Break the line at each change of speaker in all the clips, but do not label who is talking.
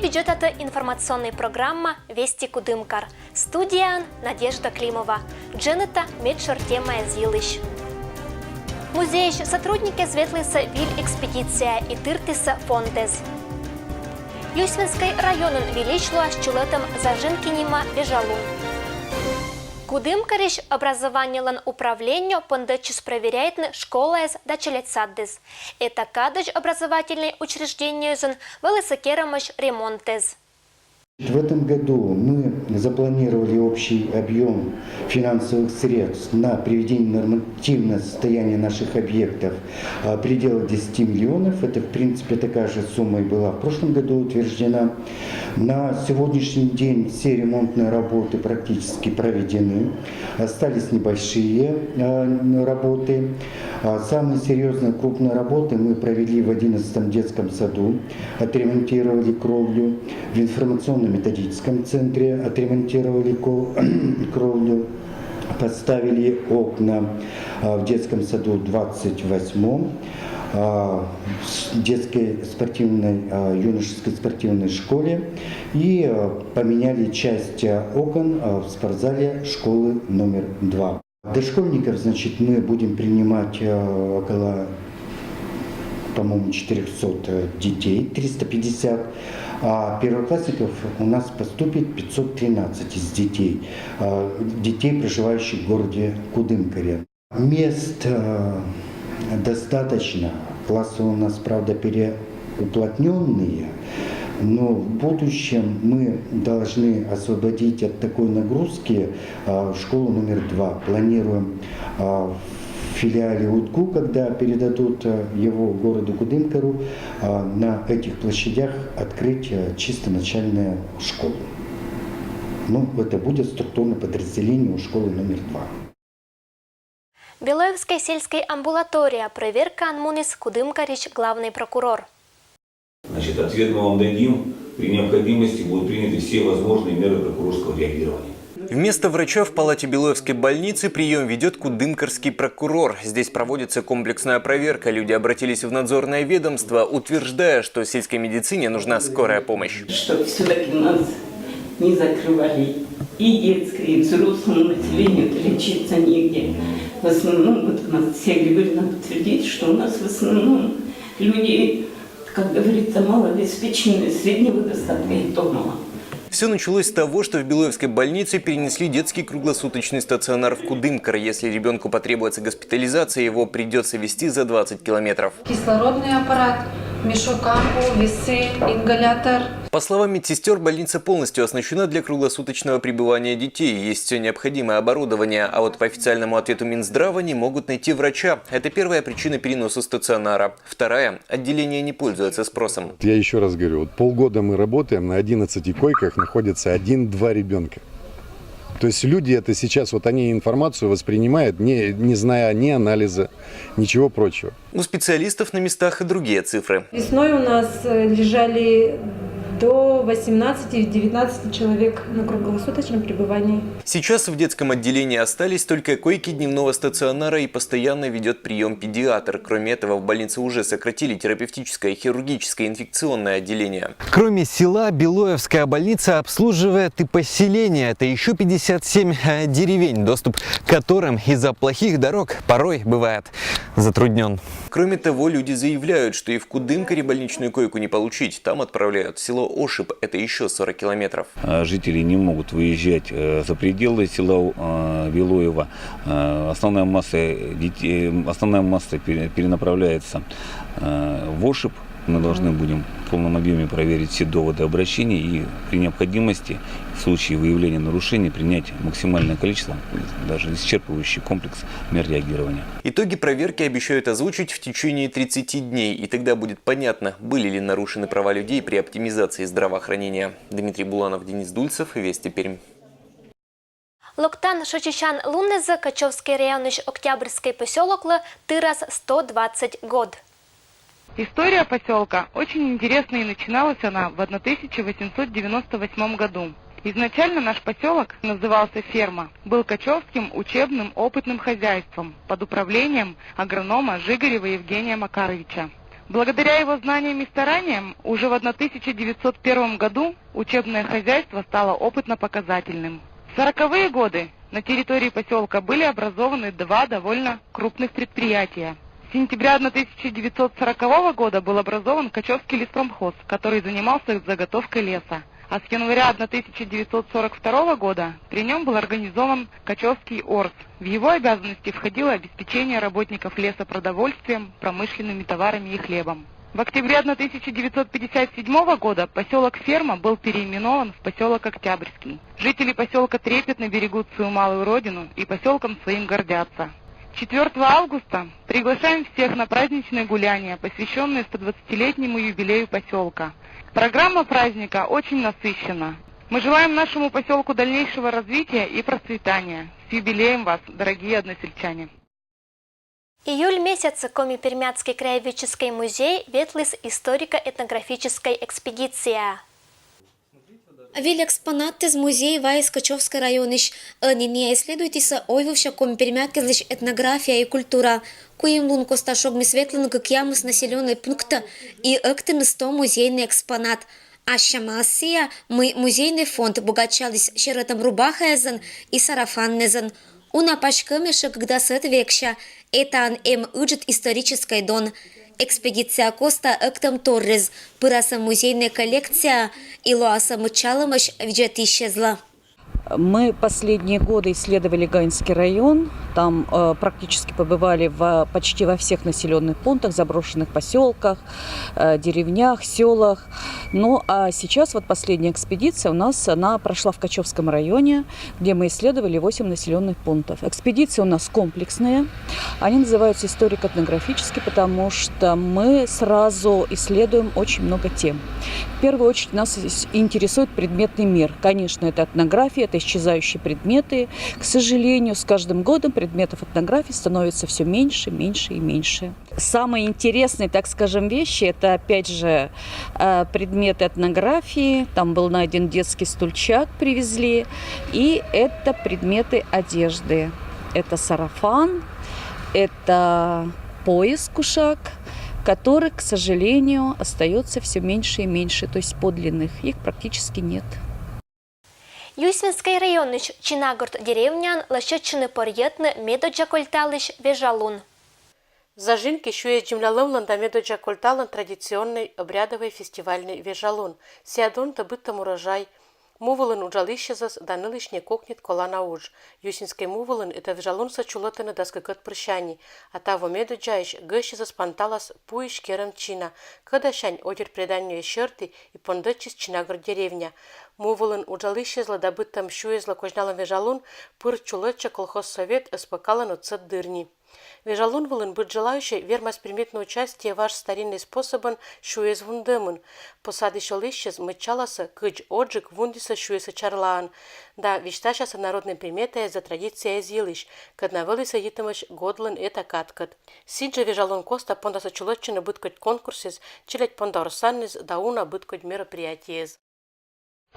ведет эту информационную программу «Вести Кудымкар». Студия Надежда Климова. Дженета Медшортема Зилыш. Музей сотрудники Светлыса Виль-экспедиция и Тыртыса Фондез. Люсьвинский район величло с чулетом Зажинкинима Бежалун. Кудымкариш образование лан управлению пондачус проверяет школа из дачелецаддез. Это кадыч образовательное учреждение зон велосокерамыш ремонтез.
В этом году мы запланировали общий объем финансовых средств на приведение нормативного состояния наших объектов в пределах 10 миллионов. Это, в принципе, такая же сумма и была в прошлом году утверждена. На сегодняшний день все ремонтные работы практически проведены. Остались небольшие работы. Самые серьезные крупные работы мы провели в 11-м детском саду. Отремонтировали кровлю. В информационно-методическом центре отремонтировали кровлю. Поставили окна в детском саду 28-м. В детской спортивной, юношеской спортивной школе и поменяли часть окон в спортзале школы номер 2. Дошкольников, значит, мы будем принимать около, по-моему, 400 детей, 350, а первоклассников у нас поступит 513 из детей, проживающих в городе Кудымкаре. Мест достаточно, классы у нас, правда, переуплотненные, но в будущем мы должны освободить от такой нагрузки школу номер 2. Планируем в филиале УТКУ, когда передадут его городу Кудымкару, на этих площадях открыть чисто начальную школу. Ну, это будет структурное подразделение у школы номер 2.
Белоевская сельская амбулатория. Проверка Анмунис Кудымкарич, главный прокурор.
Значит, ответ мы вам дадим. При необходимости будут приняты все возможные меры прокурорского реагирования.
Вместо врача в палате Белоевской больницы прием ведет кудымкарский прокурор. Здесь проводится комплексная проверка. Люди обратились в надзорное ведомство, утверждая, что сельской медицине нужна скорая помощь.
Чтобы все-таки нас не закрывали и детское, и взрослому населению лечиться негде. В основном, вот у нас все Григорьевна подтвердит, что у нас в основном люди, как говорится, малообеспеченные, среднего достатка и то мало.
Все началось с того, что в Белоевской больнице перенесли детский круглосуточный стационар в Кудымкар. Если ребенку потребуется госпитализация, его придется везти за 20 километров.
Кислородный аппарат, мешок ампул, весы, ингалятор.
По словам медсестер, больница полностью оснащена для круглосуточного пребывания детей. Есть все необходимое оборудование, а вот по официальному ответу Минздрава не могут найти врача. Это первая причина переноса стационара. Вторая – отделение не пользуется спросом.
Я еще раз говорю, вот полгода мы работаем, на 11 койках находится 1-2 ребенка. То есть люди это сейчас, вот они информацию воспринимают, не зная ни анализа, ничего прочего.
У специалистов на местах и другие цифры.
Весной у нас лежали до 18-19 человек на круглосуточном пребывании.
Сейчас в детском отделении остались только койки дневного стационара и постоянно ведет прием педиатр. Кроме этого, в больнице уже сократили терапевтическое, хирургическое, инфекционное отделение. Кроме села, Белоевская больница обслуживает и поселение. Это еще 57 деревень, доступ к которым из-за плохих дорог порой бывает затруднен. Кроме того, люди заявляют, что и в Кудымкаре больничную койку не получить. Там отправляют в село Ошиб, это еще 40 километров.
Жители не могут выезжать за пределы села Белоева. Основная масса перенаправляется в Ошиб. Мы должны будем в полном объеме проверить все доводы обращений и при необходимости, в случае выявления нарушений, принять максимальное количество, даже исчерпывающий комплекс мер реагирования.
Итоги проверки обещают озвучить в течение 30 дней. И тогда будет понятно, были ли нарушены права людей при оптимизации здравоохранения. Дмитрий Буланов, Денис Дульцев, Вести Пермь.
Локтан Шочищан Луннеза, Качевский район, Октябрьский поселок, Тырас 120 год.
История поселка очень интересная, и начиналась она в 1898 году. Изначально наш поселок назывался «Ферма», был Качевским учебным опытным хозяйством под управлением агронома Жигарева Евгения Макаровича. Благодаря его знаниям и стараниям уже в 1901 году учебное хозяйство стало опытно-показательным. В 40-е годы на территории поселка были образованы два довольно крупных предприятия. С сентября 1940 года был образован Качевский леспромхоз, который занимался заготовкой леса. А с января 1942 года при нем был организован Качевский ОРС. В его обязанности входило обеспечение работников леса продовольствием, промышленными товарами и хлебом. В октябре 1957 года поселок Ферма был переименован в поселок Октябрьский. Жители поселка трепетно берегут свою малую родину и поселком своим гордятся. 4 августа приглашаем всех на праздничное гуляние, посвященное 120-летнему юбилею поселка. Программа праздника очень насыщена. Мы желаем нашему поселку дальнейшего развития и процветания. С юбилеем вас, дорогие односельчане!
Июль месяц Коми-Пермяцкий краеведческий музей ветлис историко-этнографической экспедиция.
Вил экспонат из музея Вайс Качевской районищ. Не исследуйтесь ойвывша Коми-Пермякизлищ этнография и культура. Куим лун косташогми светлен как ямус населенный пункт и актемисто музейный экспонат. А шамасия мы музейный фонд богачались шеретом рубахезен и сарафаннезен. Уна пачкамеша, когда с этого векша, это уджит исторический дон. Экспедиция Коста Эктам Торрез, пыраса музейная коллекция, и луаса мучаломаш виджет исчезла.
Мы последние годы исследовали Гаинский район, там практически побывали почти во всех населенных пунктах, заброшенных поселках, деревнях, селах. Ну а сейчас вот последняя экспедиция она прошла в Качевском районе, где мы исследовали 8 населенных пунктов. Экспедиции у нас комплексные, они называются историко-этнографические, потому что мы сразу исследуем очень много тем. В первую очередь нас интересует предметный мир. Конечно, это этнография, это исчезающие предметы. К сожалению, с каждым годом предметов этнографии становится все меньше, меньше и меньше. Самые интересные, так скажем, вещи, это опять же предметы этнографии. Там был найден детский стульчак, привезли. И это предметы одежды. Это сарафан, это пояс-кушак, который, к сожалению, остается все меньше и меньше. То есть подлинных их практически нет.
Юсвинский районыш Чинагорд деревнян лащечины порьетны медоджа кольталыш вежалун.
Зажинки шуе джимлялымланда медоджа кольталын традиционный обрядовый фестивальный вежалун. Сиадон табыттам урожай. Мувылын уджалыщезас данылышне кокнет колана уж. Юсинский мувылын это вежалун сачулатыны даскакат прыщани. А того медоджаиш гэщезас панталас пуиш керам чина. Кадашань одер преданию щерты и пондачис Чинагорд деревня. Мувылын уджалыщезла добыттам шуезла кожналым вежалун пыр чулетча колхоз совет эспакалан отцет дырни. Вежалун вылын быть желающий вермас приметное участие ваш старинный способен шуез вундемын. Посады шолыщез мычаласа кыч оджик вундиса шуеса чарлаан. Да, вишташаса народной приметой за традиция изъелыш, каднавылыса етымыш годлын это каткат. Сиджа вежалун коста пондаса чулетчина быткать конкурсез, чилять пондарсаннез дауна быткать мероприятиез.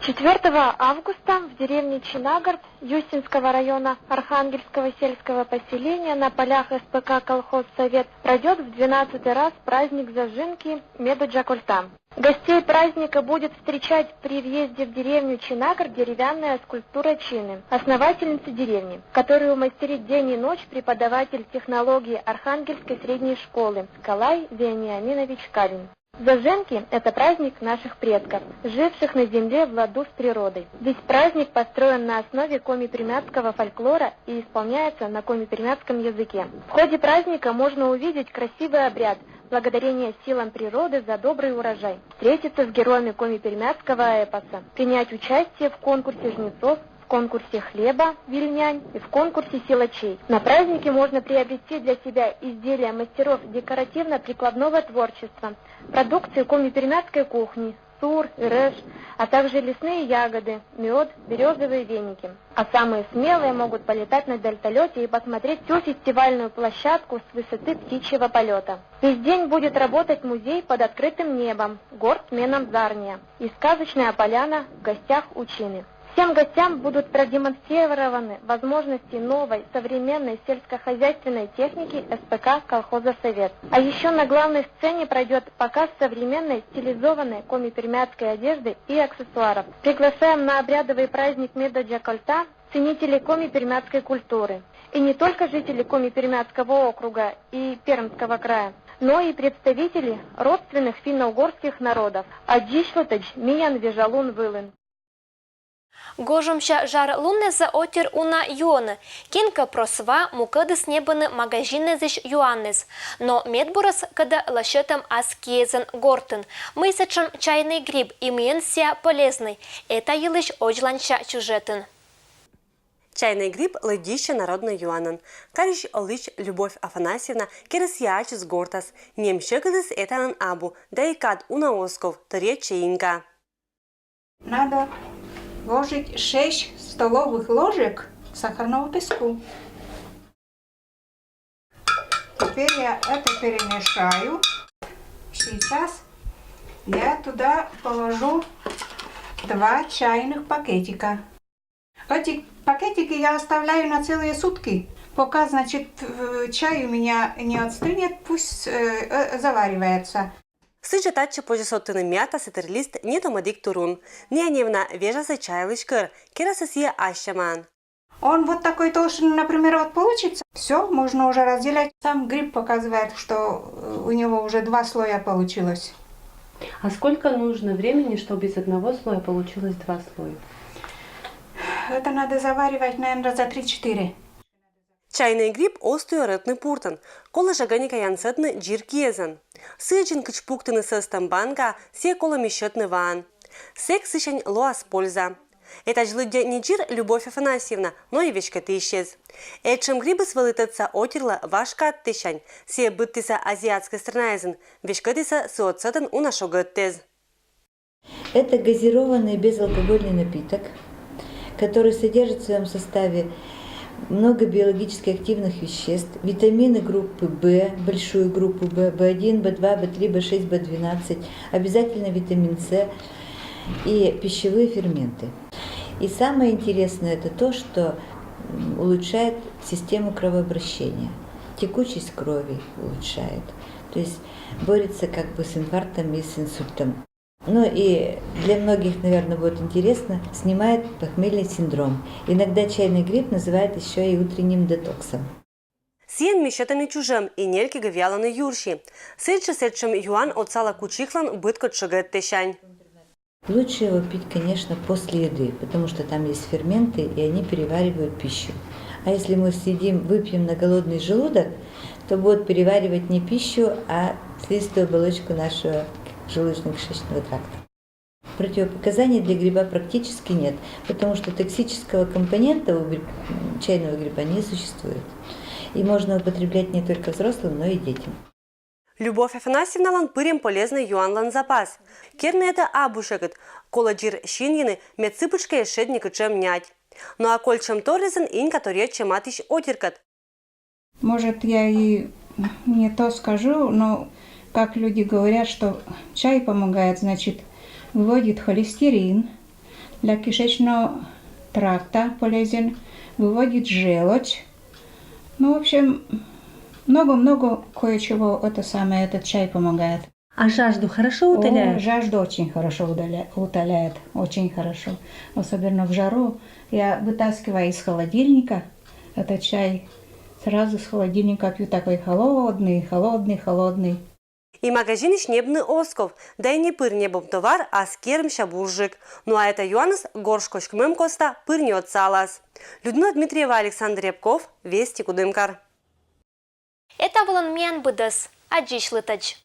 4 августа в деревне Чинагорд Юстинского района Архангельского сельского поселения на полях СПК «Колхоз-Совет» пройдет в 12-й раз праздник зажинки Медоджа-Кольта. Гостей праздника будет встречать при въезде в деревню Чинагорд деревянная скульптура Чины, основательницы деревни, которую мастерит день и ночь преподаватель технологии Архангельской средней школы Калай Вениаминович Калин. Зажинки – это праздник наших предков, живших на земле в ладу с природой. Весь праздник построен на основе коми-пермяцкого фольклора и исполняется на коми-пермяцком языке. В ходе праздника можно увидеть красивый обряд благодарения силам природы за добрый урожай, встретиться с героями коми-пермяцкого эпоса, принять участие в конкурсе жнецов, в конкурсе хлеба «Вильнянь» и в конкурсе силачей. На празднике можно приобрести для себя изделия мастеров декоративно-прикладного творчества, продукцию коми-пермяцкой кухни, сур, иреш, а также лесные ягоды, мед, березовые веники. А самые смелые могут полетать на вертолете и посмотреть всю фестивальную площадку с высоты птичьего полета. Весь день будет работать музей под открытым небом, город Менамзарния и сказочная поляна в гостях у Чины. Всем гостям будут продемонстрированы возможности новой современной сельскохозяйственной техники СПК колхоза «Совет». А еще на главной сцене пройдет показ современной стилизованной коми-пермяцкой одежды и аксессуаров. Приглашаем на обрядовый праздник Медоджа Кольта ценителей коми-пермяцкой культуры. И не только жители Коми-Пермяцкого округа и Пермского края, но и представители родственных финно-угорских народов Аджишлатач, Миян, Вежалун, Вылын.
Гожумща жар лунне за отир уна юоны. Кинка просва мукадыс небаны магазины зиш юаннес. Но медбурас когда лащетам аскезен гортен. Мысачем чайный гриб и миенсия полезный. Это елыш оджланча чужетен.
Чайный гриб ледище народный юанан. Кариш олыч Любовь Афанасьевна кересьячис гортас. Немщекадыс этанан абу. Да и кад унаосков, торе чаинка.
Надо вложить 6 столовых ложек сахарного песку. Теперь я это перемешаю. Сейчас я туда положу 2 чайных пакетика. Эти пакетики я оставляю на целые сутки. Пока, значит, чай у меня не отстынет, пусть заваривается.
Сычетаче пожесоттыны мята сетерлист не томадик турун. Няневна вежасы чайлышкыр, керасысия ащаман.
Он вот такой толщины, например, вот получится. Все, можно уже разделять. Сам гриб показывает, что у него уже 2 слоя получилось.
А сколько нужно времени, чтобы из одного слоя получилось 2 слоя?
Это надо заваривать, наверное, за 3-4.
Чайный гриб остую рытный пуртан, кола жаганика янсетны джир киезен. Сычин кычпуктыны сыстамбанга, се кола мещетны ван. Сек сыщень лоас польза. Это жлыдя не джир Любовь Афанасьевна, но и вешка ты исчез. Этшем грибы свалитаться отерла вашка оттыщань, се быттыса азиатской странаезен, вешка тыса суоцетен у нашого тез.
Это газированный безалкогольный напиток, который содержит в своем составе много биологически активных веществ, витамины группы В, большую группу В, В1, В2, В3, В6, В12, обязательно витамин С и пищевые ферменты. И самое интересное это то, что улучшает систему кровообращения, текучесть крови улучшает, то есть борется как бы с инфарктом и с инсультом. Ну и для многих, наверное, будет интересно, снимает похмельный синдром. Иногда чайный гриб называют еще и утренним детоксом.
Сиен мещетаны чужем и нельки говяланы юрши. Сетчем юан от сала кучихлан бытко чагет тещань.
Лучше его пить, конечно, после еды, потому что там есть ферменты, и они переваривают пищу. А если мы выпьем на голодный желудок, то будут переваривать не пищу, а слизистую оболочку нашего желудочно-кишечного тракта. Противопоказаний для гриба практически нет, потому что токсического компонента у чайного гриба не существует. И можно употреблять не только взрослым, но и детям.
Любовь Афанасьевна лан пырем полезный юан лан запас. Керны это абушекет, кола джир шиньины медсыпычка ешедника чем нять. Ну а коль чем торрезен ин который чем атищ отеркат.
Может, я и не то скажу, но как люди говорят, что чай помогает, значит, выводит холестерин, для кишечного тракта полезен, выводит желчь. Ну, в общем, много-много кое-чего этот чай помогает.
А жажду хорошо утоляет?
Жажду очень хорошо утоляет, очень хорошо. Особенно в жару. Я вытаскиваю из холодильника этот чай, сразу с холодильника пью такой холодный.
И магазиниш небны осков, да и не пыр небом товар, а с керм шабуржик. Ну а это юанас горшкоч кмем коста пырнет салас. Людмила Дмитриева, Александр Рябков, Вести Кудымкар.
Это был Миян Быдас, Аджишлатач.